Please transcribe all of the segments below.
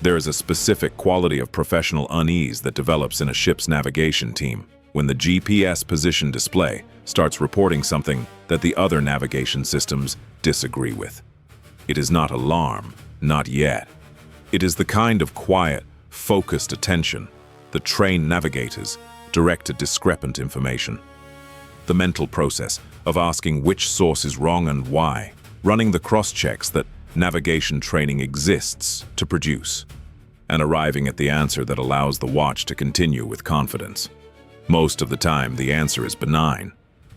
There is a specific quality of professional unease that develops in a ship's navigation team when the GPS position display starts reporting something that the other navigation systems disagree with. It is not alarm, not yet. It is the kind of quiet, focused attention that trained navigators direct to discrepant information. The mental process of asking which source is wrong and why, running the cross-checks that navigation training exists to produce, and arriving at the answer that allows the watch to continue with confidence. Most of the time, the answer is benign: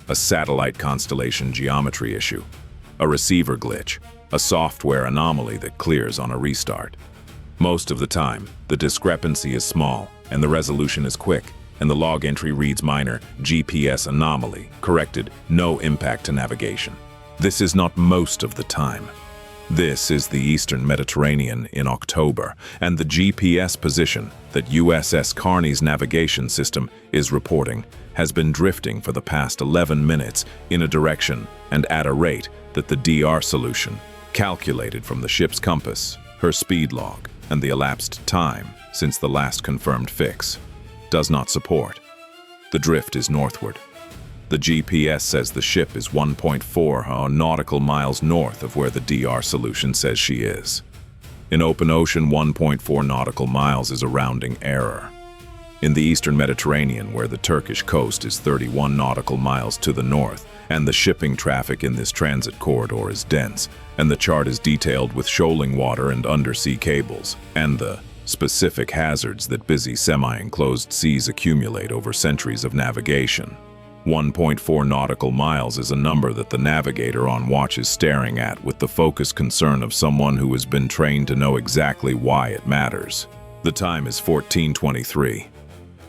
a satellite constellation geometry issue, a receiver glitch, a software anomaly that clears on a restart. Most of the time, the discrepancy is small and the resolution is quick, and the log entry reads minor GPS anomaly, corrected, no impact to navigation. This is not most of the time. This is the Eastern Mediterranean in October, and the GPS position that USS Carney's navigation system is reporting has been drifting for the past 11 minutes in a direction and at a rate that the DR solution, calculated from the ship's compass, her speed log, and the elapsed time since the last confirmed fix, does not support. The drift is northward. The GPS says the ship is 1.4 nautical miles north of where the DR solution says she is. In open ocean, 1.4 nautical miles is a rounding error. In the Eastern Mediterranean, where the Turkish coast is 31 nautical miles to the north, and the shipping traffic in this transit corridor is dense, and the chart is detailed with shoaling water and undersea cables, and the specific hazards that busy semi-enclosed seas accumulate over centuries of navigation. 1.4 nautical miles is a number that the navigator on watch is staring at with the focused concern of someone who has been trained to know exactly why it matters. The time is 14:23.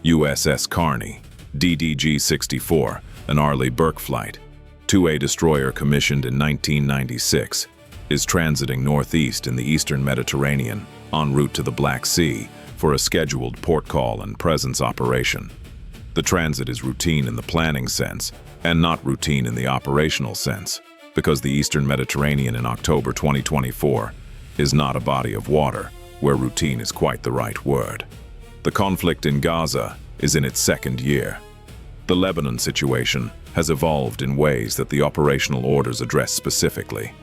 USS Carney, DDG-64, an Arleigh Burke flight, 2A destroyer commissioned in 1996, is transiting northeast in the Eastern Mediterranean en route to the Black Sea for a scheduled port call and presence operation. The transit is routine in the planning sense and not routine in the operational sense, because the Eastern Mediterranean in October 2024 is not a body of water where routine is quite the right word. The conflict in Gaza is in its second year. The Lebanon situation has evolved in ways that the operational orders address specifically.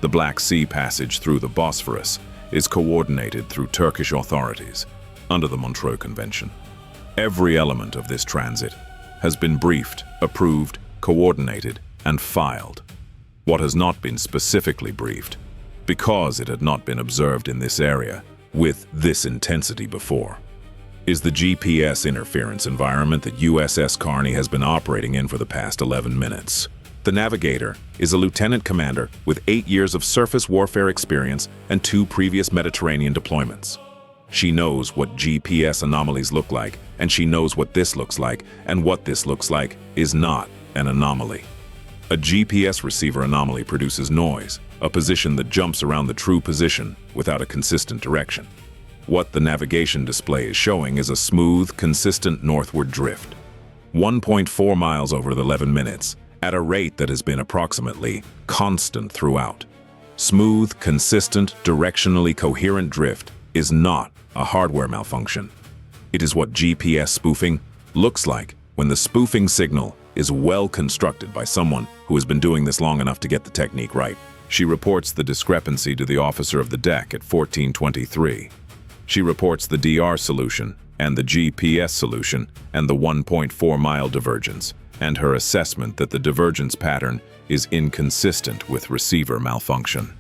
The Black Sea passage through the Bosphorus is coordinated through Turkish authorities under the Montreux Convention. Every element of this transit has been briefed, approved, coordinated, and filed. What has not been specifically briefed, because it had not been observed in this area with this intensity before, is the GPS interference environment that USS Carney has been operating in for the past 11 minutes. The navigator is a lieutenant commander with 8 years of surface warfare experience and 2 previous Mediterranean deployments. She knows what GPS anomalies look like, and she knows what this looks like, and what this looks like is not an anomaly. A GPS receiver anomaly produces noise, a position that jumps around the true position without a consistent direction. What the navigation display is showing is a smooth, consistent northward drift, 1.4 miles over the 11 minutes, at a rate that has been approximately constant throughout. Smooth, consistent, directionally coherent drift is not a hardware malfunction. It is what GPS spoofing looks like when the spoofing signal is well constructed by someone who has been doing this long enough to get the technique right. She reports the discrepancy to the officer of the deck at 14:23. She reports the DR solution and the GPS solution and the 1.4-mile divergence, and her assessment that the divergence pattern is inconsistent with receiver malfunction.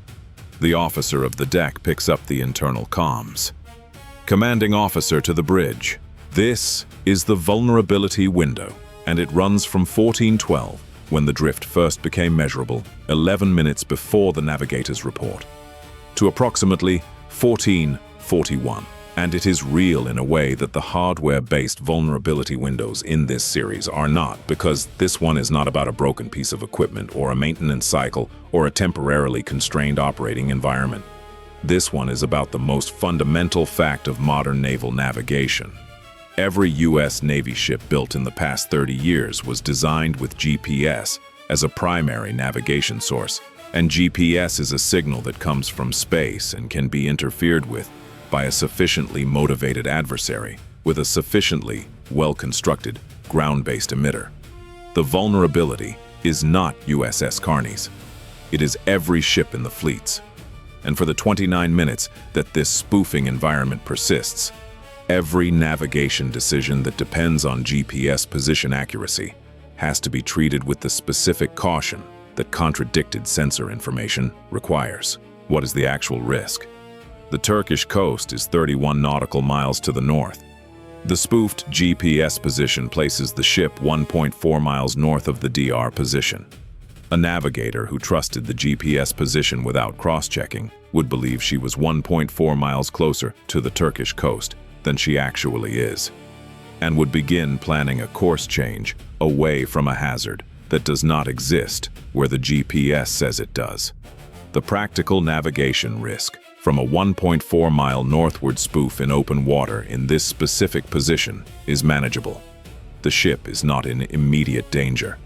The officer of the deck picks up the internal comms. Commanding officer to the bridge. This is the vulnerability window, and it runs from 1412, when the drift first became measurable, 11 minutes before the navigator's report, to approximately 1441. And it is real in a way that the hardware-based vulnerability windows in this series are not, because this one is not about a broken piece of equipment or a maintenance cycle or a temporarily constrained operating environment. This one is about the most fundamental fact of modern naval navigation. Every U.S. Navy ship built in the past 30 years was designed with GPS as a primary navigation source, and GPS is a signal that comes from space and can be interfered with by a sufficiently motivated adversary with a sufficiently well-constructed ground-based emitter. The vulnerability is not USS Carney's. It is every ship in the fleets. And for the 29 minutes that this spoofing environment persists, every navigation decision that depends on GPS position accuracy has to be treated with the specific caution that contradicted sensor information requires. What is the actual risk? The Turkish coast is 31 nautical miles to the north. The spoofed GPS position places the ship 1.4 miles north of the DR position. A navigator who trusted the GPS position without cross-checking would believe she was 1.4 miles closer to the Turkish coast than she actually is, and would begin planning a course change away from a hazard that does not exist where the GPS says it does. The practical navigation risk from a 1.4-mile northward spoof in open water in this specific position is manageable. The ship is not in immediate danger.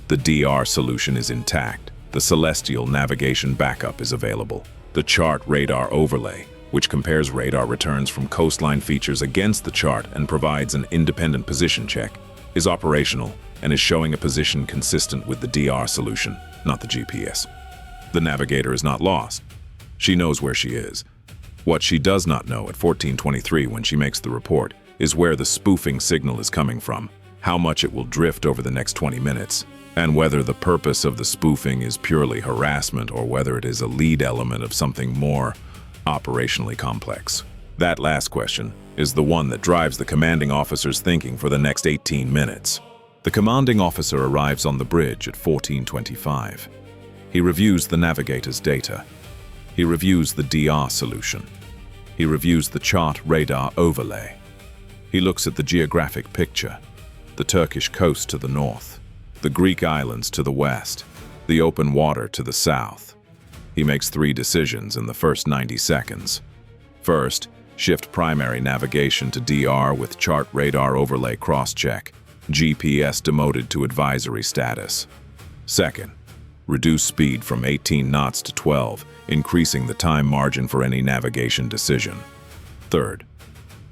The DR solution is intact. The celestial navigation backup is available. The chart radar overlay, which compares radar returns from coastline features against the chart and provides an independent position check, is operational and is showing a position consistent with the DR solution, not the GPS. The navigator is not lost. She knows where she is. What she does not know at 14:23 when she makes the report is where the spoofing signal is coming from, how much it will drift over the next 20 minutes, and whether the purpose of the spoofing is purely harassment or whether it is a lead element of something more operationally complex. That last question is the one that drives the commanding officer's thinking for the next 18 minutes. The commanding officer arrives on the bridge at 14:25. He reviews the navigator's data. He reviews the DR solution. He reviews the chart radar overlay. He looks at the geographic picture, the Turkish coast to the north, the Greek islands to the west, the open water to the south. He makes 3 decisions in the first 90 seconds. First, shift primary navigation to DR with chart radar overlay cross-check, GPS demoted to advisory status. Second, reduce speed from 18 knots to 12, increasing the time margin for any navigation decision. Third,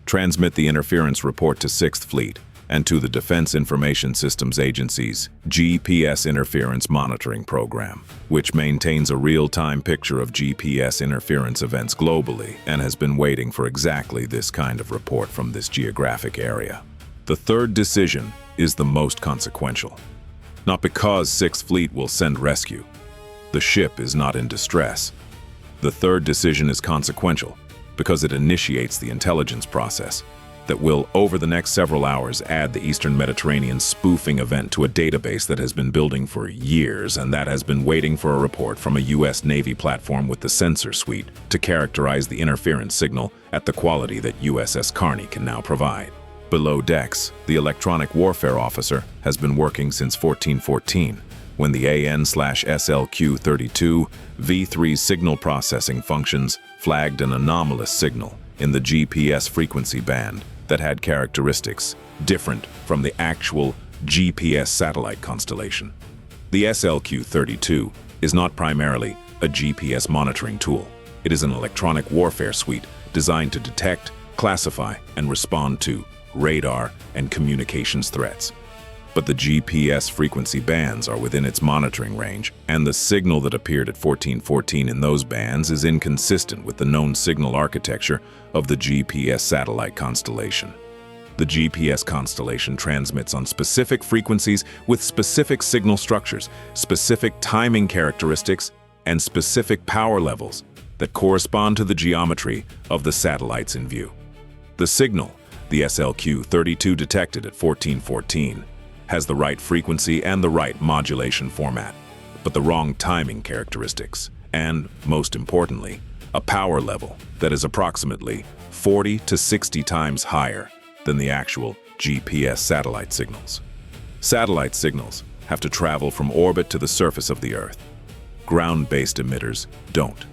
transmit the interference report to 6th Fleet and to the Defense Information Systems Agency's GPS Interference Monitoring Program, which maintains a real-time picture of GPS interference events globally and has been waiting for exactly this kind of report from this geographic area. The third decision is the most consequential. Not because 6th Fleet will send rescue. The ship is not in distress. The third decision is consequential because it initiates the intelligence process that will, over the next several hours, add the Eastern Mediterranean spoofing event to a database that has been building for years and that has been waiting for a report from a U.S. Navy platform with the sensor suite to characterize the interference signal at the quality that USS Carney can now provide. Below decks, the electronic warfare officer has been working since 1414, when the AN/SLQ-32 V3 signal processing functions flagged an anomalous signal in the GPS frequency band that had characteristics different from the actual GPS satellite constellation. The SLQ-32 is not primarily a GPS monitoring tool. It is an electronic warfare suite designed to detect, classify, and respond to radar and communications threats. But the GPS frequency bands are within its monitoring range, and the signal that appeared at 1414 in those bands is inconsistent with the known signal architecture of the GPS satellite constellation. The GPS constellation transmits on specific frequencies with specific signal structures, specific timing characteristics, and specific power levels that correspond to the geometry of the satellites in view. The signal, the SLQ-32 detected at 1414, has the right frequency and the right modulation format, but the wrong timing characteristics, and, most importantly, a power level that is approximately 40 to 60 times higher than the actual GPS satellite signals. Satellite signals have to travel from orbit to the surface of the Earth. Ground-based emitters don't.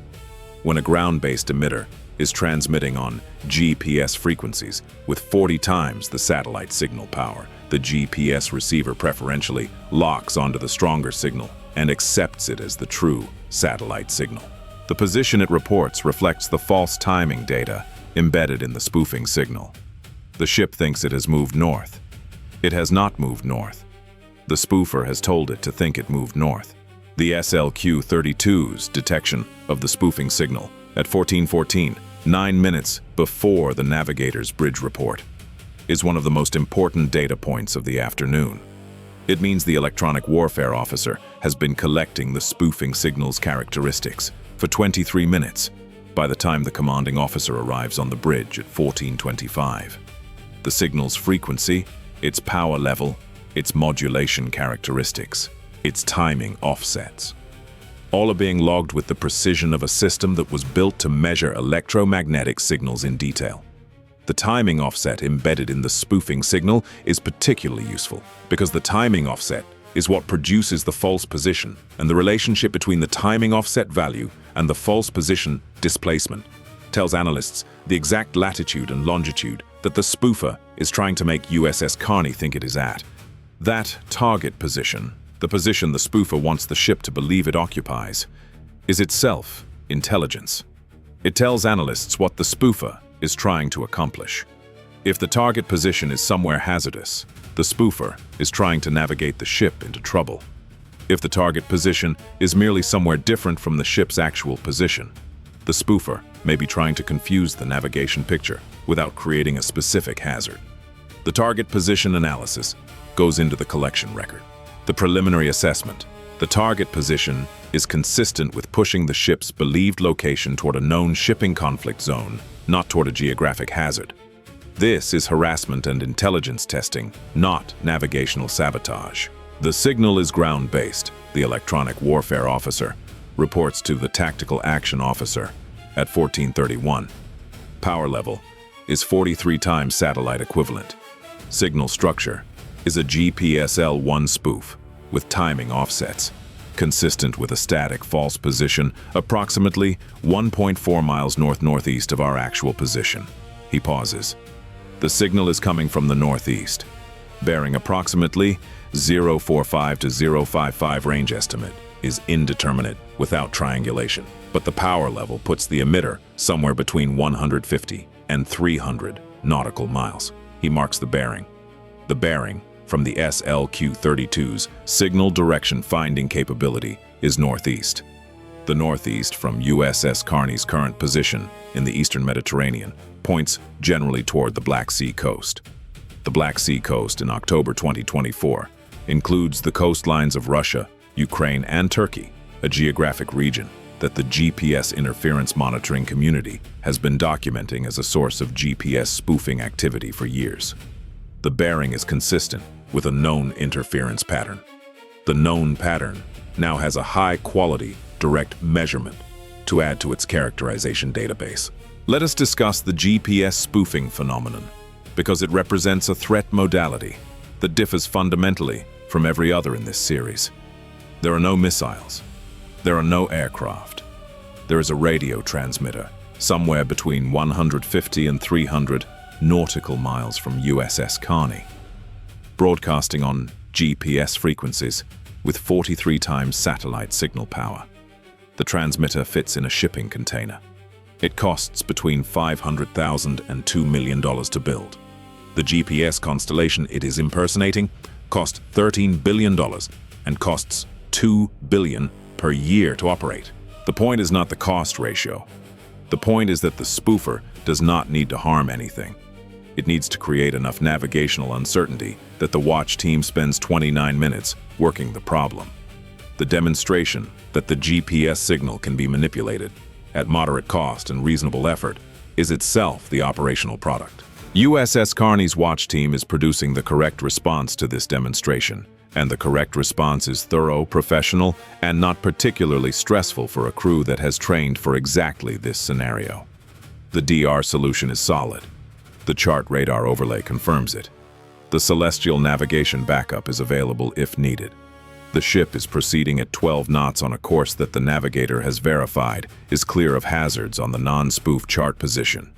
When a ground-based emitter is transmitting on GPS frequencies with 40 times the satellite signal power, the GPS receiver preferentially locks onto the stronger signal and accepts it as the true satellite signal. The position it reports reflects the false timing data embedded in the spoofing signal. The ship thinks it has moved north. It has not moved north. The spoofer has told it to think it moved north. The SLQ-32's detection of the spoofing signal at 14:14, 9 minutes before the navigator's bridge report, is one of the most important data points of the afternoon. It means the electronic warfare officer has been collecting the spoofing signal's characteristics for 23 minutes by the time the commanding officer arrives on the bridge at 14:25. The signal's frequency, its power level, its modulation characteristics, its timing offsets, all are being logged with the precision of a system that was built to measure electromagnetic signals in detail. The timing offset embedded in the spoofing signal is particularly useful because the timing offset is what produces the false position, and the relationship between the timing offset value and the false position displacement tells analysts the exact latitude and longitude that the spoofer is trying to make USS Carney think it is at. That target position, the position the spoofer wants the ship to believe it occupies, is itself intelligence. It tells analysts what the spoofer is trying to accomplish. If the target position is somewhere hazardous, the spoofer is trying to navigate the ship into trouble. If the target position is merely somewhere different from the ship's actual position, the spoofer may be trying to confuse the navigation picture without creating a specific hazard. The target position analysis goes into the collection record. The preliminary assessment, the target position is consistent with pushing the ship's believed location toward a known shipping conflict zone, not toward a geographic hazard. This is harassment and intelligence testing, not navigational sabotage. The signal is ground-based, the electronic warfare officer reports to the tactical action officer at 14:31. Power level is 43 times satellite equivalent. Signal structure is a GPS-L1 spoof with timing offsets, consistent with a static false position approximately 1.4 miles north-northeast of our actual position. He pauses. The signal is coming from the northeast, bearing approximately 045 to 055. Range estimate is indeterminate without triangulation, but the power level puts the emitter somewhere between 150 and 300 nautical miles. He marks the bearing. The bearing from the SLQ-32's signal direction finding capability is northeast. The northeast from USS Carney's current position in the eastern Mediterranean points generally toward the Black Sea coast. The Black Sea coast in October 2024 includes the coastlines of Russia, Ukraine, and Turkey, a geographic region that the GPS interference monitoring community has been documenting as a source of GPS spoofing activity for years. The bearing is consistent with a known interference pattern. The known pattern now has a high-quality direct measurement to add to its characterization database. Let us discuss the GPS spoofing phenomenon, because it represents a threat modality that differs fundamentally from every other in this series. There are no missiles. There are no aircraft. There is a radio transmitter somewhere between 150 and 300 nautical miles from USS Carney, broadcasting on GPS frequencies with 43 times satellite signal power. The transmitter fits in a shipping container. It costs between $500,000 and $2 million to build. The GPS constellation it is impersonating cost $13 billion and costs $2 billion per year to operate. The point is not the cost ratio. The point is that the spoofer does not need to harm anything. It needs to create enough navigational uncertainty that the watch team spends 29 minutes working the problem. The demonstration that the GPS signal can be manipulated at moderate cost and reasonable effort is itself the operational product. USS Carney's watch team is producing the correct response to this demonstration, and the correct response is thorough, professional, and not particularly stressful for a crew that has trained for exactly this scenario. The DR solution is solid. The chart radar overlay confirms it. The celestial navigation backup is available if needed. The ship is proceeding at 12 knots on a course that the navigator has verified is clear of hazards on the non-spoof chart position.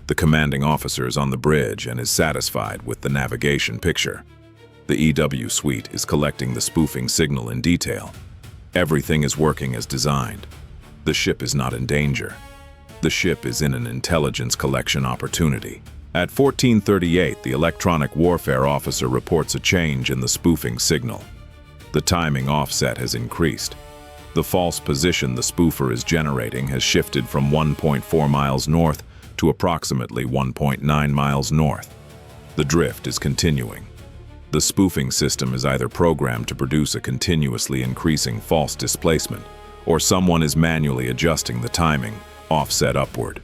The commanding officer is on the bridge and is satisfied with the navigation picture. The EW suite is collecting the spoofing signal in detail. Everything is working as designed. The ship is not in danger. The ship is in an intelligence collection opportunity. At 14:38, the electronic warfare officer reports a change in the spoofing signal. The timing offset has increased. The false position the spoofer is generating has shifted from 1.4 miles north to approximately 1.9 miles north. The drift is continuing. The spoofing system is either programmed to produce a continuously increasing false displacement, or someone is manually adjusting the timing offset upward.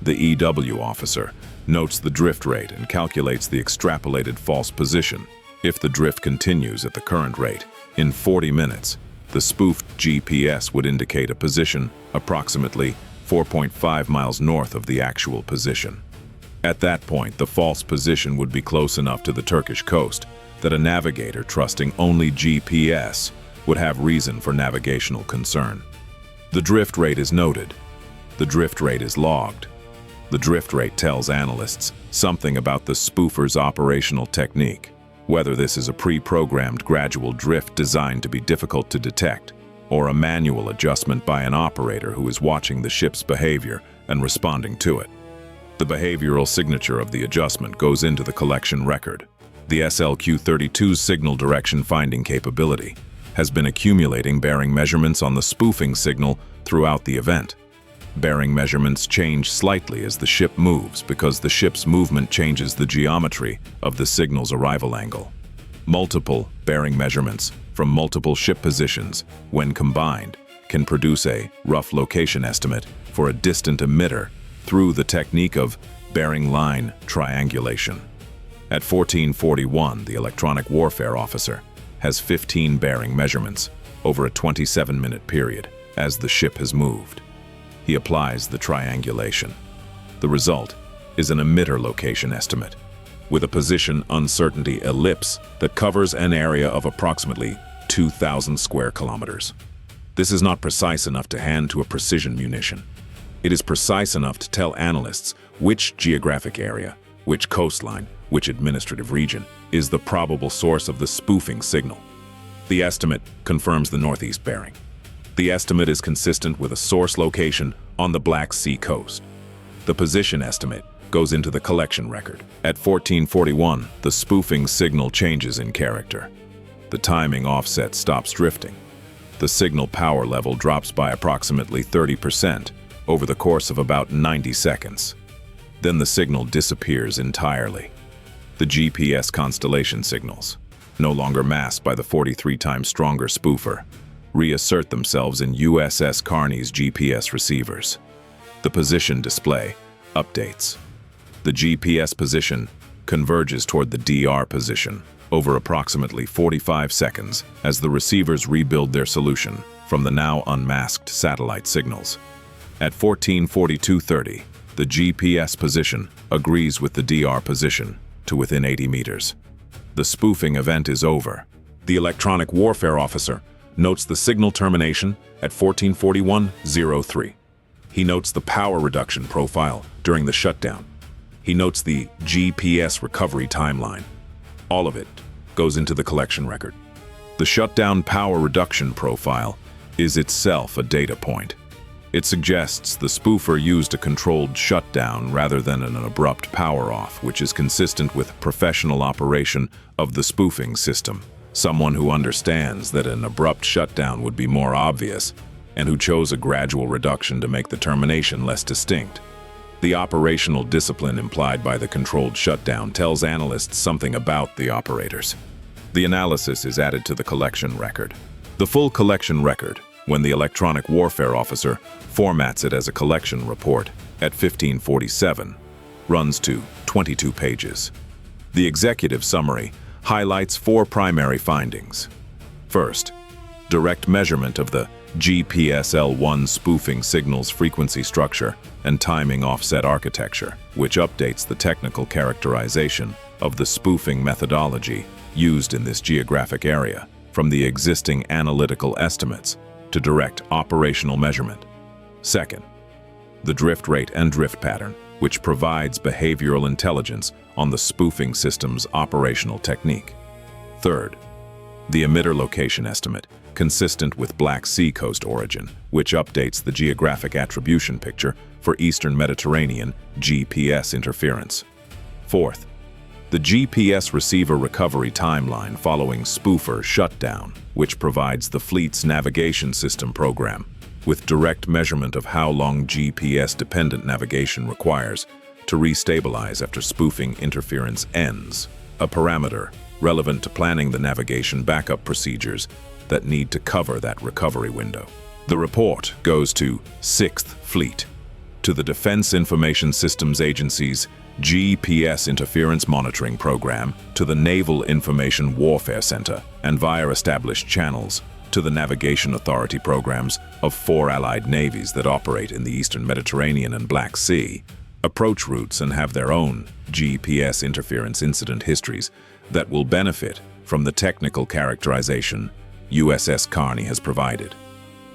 The EW officer notes the drift rate and calculates the extrapolated false position. If the drift continues at the current rate, in 40 minutes, the spoofed GPS would indicate a position approximately 4.5 miles north of the actual position. At that point, the false position would be close enough to the Turkish coast that a navigator trusting only GPS would have reason for navigational concern. The drift rate is noted. The drift rate is logged. The drift rate tells analysts something about the spoofer's operational technique, whether this is a pre-programmed gradual drift designed to be difficult to detect, or a manual adjustment by an operator who is watching the ship's behavior and responding to it. The behavioral signature of the adjustment goes into the collection record. The SLQ-32's signal direction finding capability has been accumulating bearing measurements on the spoofing signal throughout the event. Bearing measurements change slightly as the ship moves because the ship's movement changes the geometry of the signal's arrival angle. Multiple bearing measurements from multiple ship positions, when combined, can produce a rough location estimate for a distant emitter through the technique of bearing line triangulation. At 14:41, the electronic warfare officer has 15 bearing measurements over a 27-minute period as the ship has moved. He applies the triangulation. The result is an emitter location estimate with a position uncertainty ellipse that covers an area of approximately 2,000 square kilometers. This is not precise enough to hand to a precision munition. It is precise enough to tell analysts which geographic area, which coastline, which administrative region is the probable source of the spoofing signal. The estimate confirms the northeast bearing. The estimate is consistent with a source location on the Black Sea coast. The position estimate goes into the collection record. At 14:41, the spoofing signal changes in character. The timing offset stops drifting. The signal power level drops by approximately 30% over the course of about 90 seconds. Then the signal disappears entirely. The GPS constellation signals, no longer masked by the 43 times stronger spoofer, reassert themselves in USS Carney's GPS receivers. The position display updates. The GPS position converges toward the DR position over approximately 45 seconds as the receivers rebuild their solution from the now unmasked satellite signals. At 14:42:30, the GPS position agrees with the DR position to within 80 meters. The spoofing event is over. The electronic warfare officer notes the signal termination at 14:41:03. He notes the power reduction profile during the shutdown. He notes the GPS recovery timeline. All of it goes into the collection record. The shutdown power reduction profile is itself a data point. It suggests the spoofer used a controlled shutdown rather than an abrupt power off, which is consistent with professional operation of the spoofing system. Someone who understands that an abrupt shutdown would be more obvious and who chose a gradual reduction to make the termination less distinct. The operational discipline implied by the controlled shutdown tells analysts something about the operators. The analysis is added to the collection record. The full collection record, when the electronic warfare officer formats it as a collection report at 15:47, runs to 22 pages. The executive summary highlights 4 primary findings. First, direct measurement of the GPS-L1 spoofing signal's frequency structure and timing offset architecture, which updates the technical characterization of the spoofing methodology used in this geographic area from the existing analytical estimates to direct operational measurement. Second, the drift rate and drift pattern, which provides behavioral intelligence on the spoofing system's operational technique. Third, the emitter location estimate consistent with Black Sea coast origin, which updates the geographic attribution picture for Eastern Mediterranean GPS interference. Fourth, the GPS receiver recovery timeline following spoofer shutdown, which provides the fleet's navigation system program with direct measurement of how long GPS-dependent navigation requires to restabilize after spoofing interference ends, a parameter relevant to planning the navigation backup procedures that need to cover that recovery window. The report goes to 6th Fleet, to the Defense Information Systems Agency's GPS Interference Monitoring Program, to the Naval Information Warfare Center, and via established channels, to the Navigation Authority programs of 4 allied navies that operate in the Eastern Mediterranean and Black Sea, approach routes and have their own GPS interference incident histories that will benefit from the technical characterization USS Carney has provided.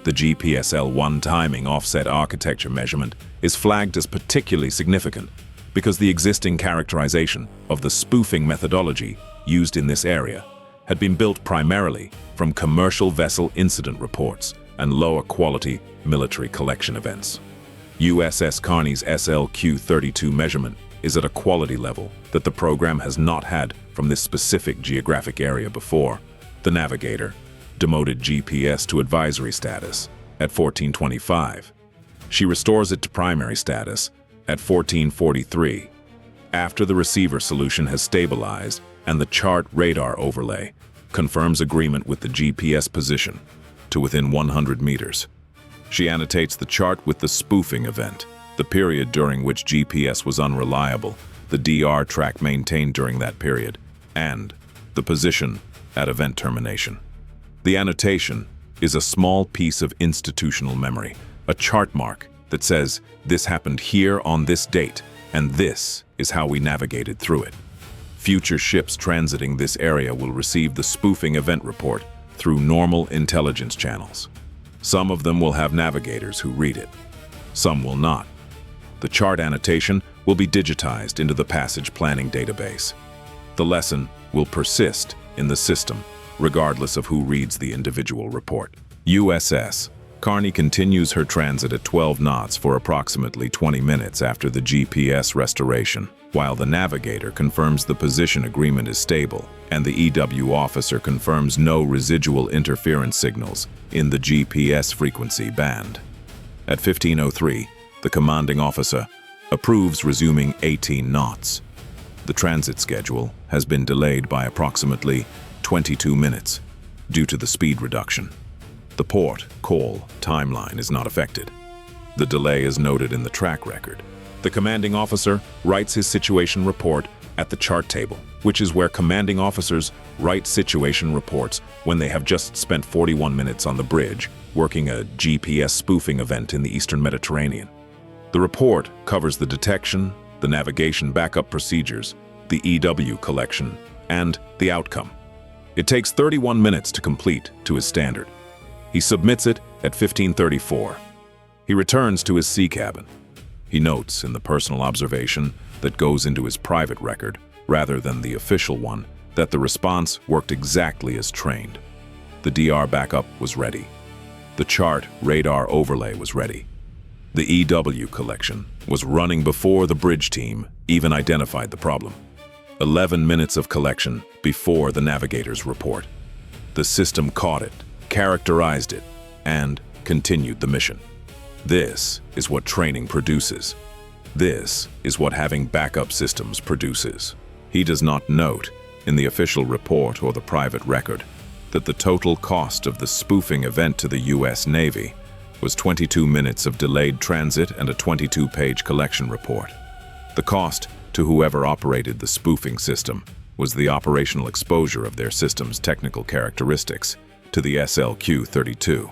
The GPS-L1 timing offset architecture measurement is flagged as particularly significant because the existing characterization of the spoofing methodology used in this area had been built primarily from commercial vessel incident reports and lower quality military collection events. USS Carney's SLQ-32 measurement is at a quality level that the program has not had from this specific geographic area before. The navigator demoted GPS to advisory status at 1425. She restores it to primary status at 1443. After the receiver solution has stabilized and the chart radar overlay confirms agreement with the GPS position to within 100 meters. She annotates the chart with the spoofing event, the period during which GPS was unreliable, the DR track maintained during that period, and the position at event termination. The annotation is a small piece of institutional memory, a chart mark that says this happened here on this date, and this is how we navigated through it. Future ships transiting this area will receive the spoofing event report through normal intelligence channels. Some of them will have navigators who read it. Some will not. The chart annotation will be digitized into the passage planning database. The lesson will persist in the system, regardless of who reads the individual report. USS Carney continues her transit at 12 knots for approximately 20 minutes after the GPS restoration, while the navigator confirms the position agreement is stable and the EW officer confirms no residual interference signals in the GPS frequency band. At 15:03, the commanding officer approves resuming 18 knots. The transit schedule has been delayed by approximately 22 minutes due to the speed reduction. The port call timeline is not affected. The delay is noted in the track record. The commanding officer writes his situation report at the chart table, which is where commanding officers write situation reports when they have just spent 41 minutes on the bridge working a GPS spoofing event in the Eastern Mediterranean. The report covers the detection, the navigation backup procedures, the EW collection, and the outcome. It takes 31 minutes to complete to his standard. He submits it at 15:34. He returns to his sea cabin. He notes in the personal observation that goes into his private record, rather than the official one, that the response worked exactly as trained. The DR backup was ready. The chart radar overlay was ready. The EW collection was running before the bridge team even identified the problem. 11 minutes of collection before the navigator's report. The system caught it, characterized it, and continued the mission. This is what training produces. This is what having backup systems produces. He does not note, in the official report or the private record, that the total cost of the spoofing event to the U.S. Navy was 22 minutes of delayed transit and a 22-page collection report. The cost to whoever operated the spoofing system was the operational exposure of their system's technical characteristics to the SLQ-32,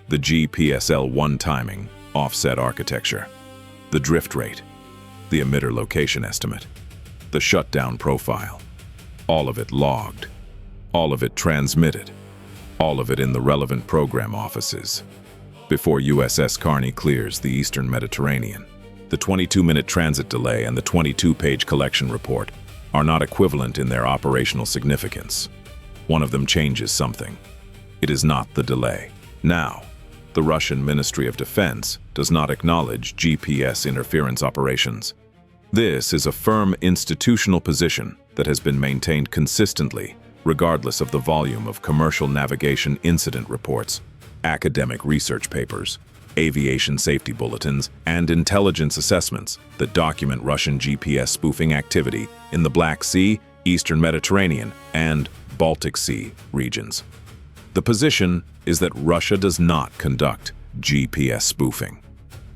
the GPS-L1 timing, offset architecture, the drift rate, the emitter location estimate, the shutdown profile, all of it logged, all of it transmitted, all of it in the relevant program offices. Before USS Carney clears the Eastern Mediterranean, the 22-minute transit delay and the 22-page collection report are not equivalent in their operational significance. One of them changes something. It is not the delay. Now, the Russian Ministry of Defense does not acknowledge GPS interference operations. This is a firm institutional position that has been maintained consistently, regardless of the volume of commercial navigation incident reports, academic research papers, aviation safety bulletins, and intelligence assessments that document Russian GPS spoofing activity in the Black Sea, Eastern Mediterranean, and Baltic Sea regions. The position is that Russia does not conduct GPS spoofing.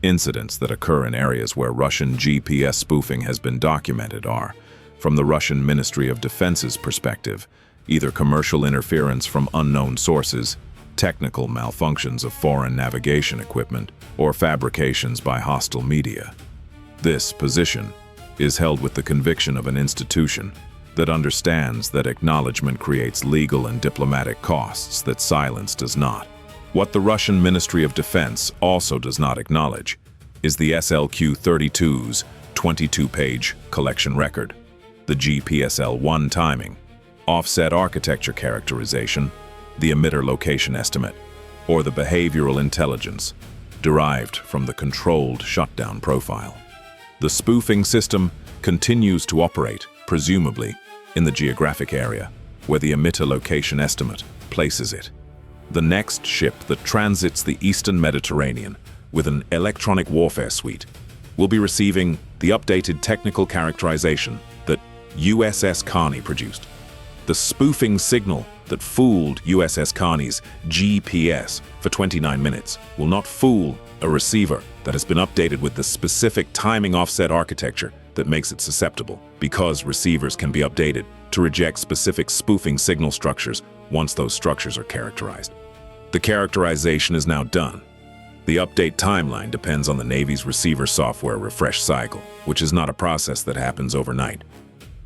Incidents that occur in areas where Russian GPS spoofing has been documented are, from the Russian Ministry of Defense's perspective, either commercial interference from unknown sources, technical malfunctions of foreign navigation equipment, or fabrications by hostile media. This position is held with the conviction of an institution that understands that acknowledgement creates legal and diplomatic costs that silence does not. What the Russian Ministry of Defense also does not acknowledge is the SLQ-32's 22-page collection record, the GPSL-1 timing, offset architecture characterization, the emitter location estimate, or the behavioral intelligence derived from the controlled shutdown profile. The spoofing system continues to operate, presumably, in the geographic area where the emitter location estimate places it. The next ship that transits the Eastern Mediterranean with an electronic warfare suite will be receiving the updated technical characterization that USS Carney produced. The spoofing signal that fooled USS Carney's GPS for 29 minutes will not fool a receiver that has been updated with the specific timing offset architecture that makes it susceptible, because receivers can be updated to reject specific spoofing signal structures once those structures are characterized. The characterization is now done. The update timeline depends on the Navy's receiver software refresh cycle, which is not a process that happens overnight.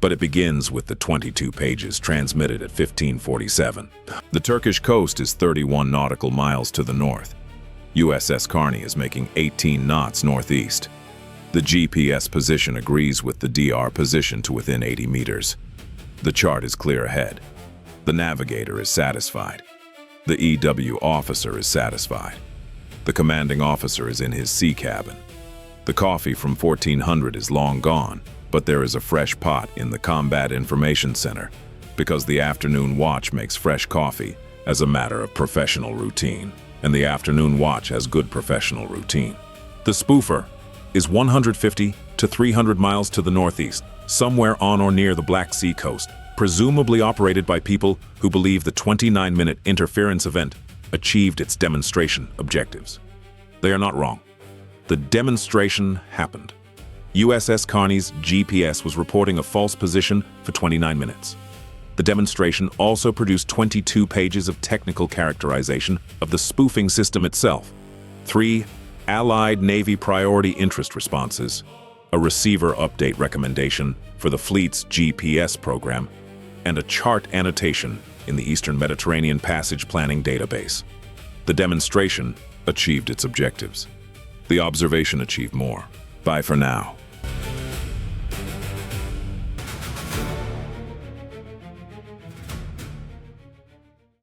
But it begins with the 22 pages transmitted at 1547. The Turkish coast is 31 nautical miles to the north. USS Carney is making 18 knots northeast. The GPS position agrees with the DR position to within 80 meters. The chart is clear ahead. The navigator is satisfied. The EW officer is satisfied. The commanding officer is in his sea cabin. The coffee from 1400 is long gone, but there is a fresh pot in the Combat Information Center, because the afternoon watch makes fresh coffee as a matter of professional routine, and the afternoon watch has good professional routine. The spoofer is 150 to 300 miles to the northeast, somewhere on or near the Black Sea coast, presumably operated by people who believe the 29-minute interference event achieved its demonstration objectives. They are not wrong. The demonstration happened. USS Carney's GPS was reporting a false position for 29 minutes. The demonstration also produced 22 pages of technical characterization of the spoofing system itself, 3 Allied Navy priority interest responses, a receiver update recommendation for the fleet's GPS program, and a chart annotation in the Eastern Mediterranean Passage Planning database. The demonstration achieved its objectives. The observation achieved more. Bye for now.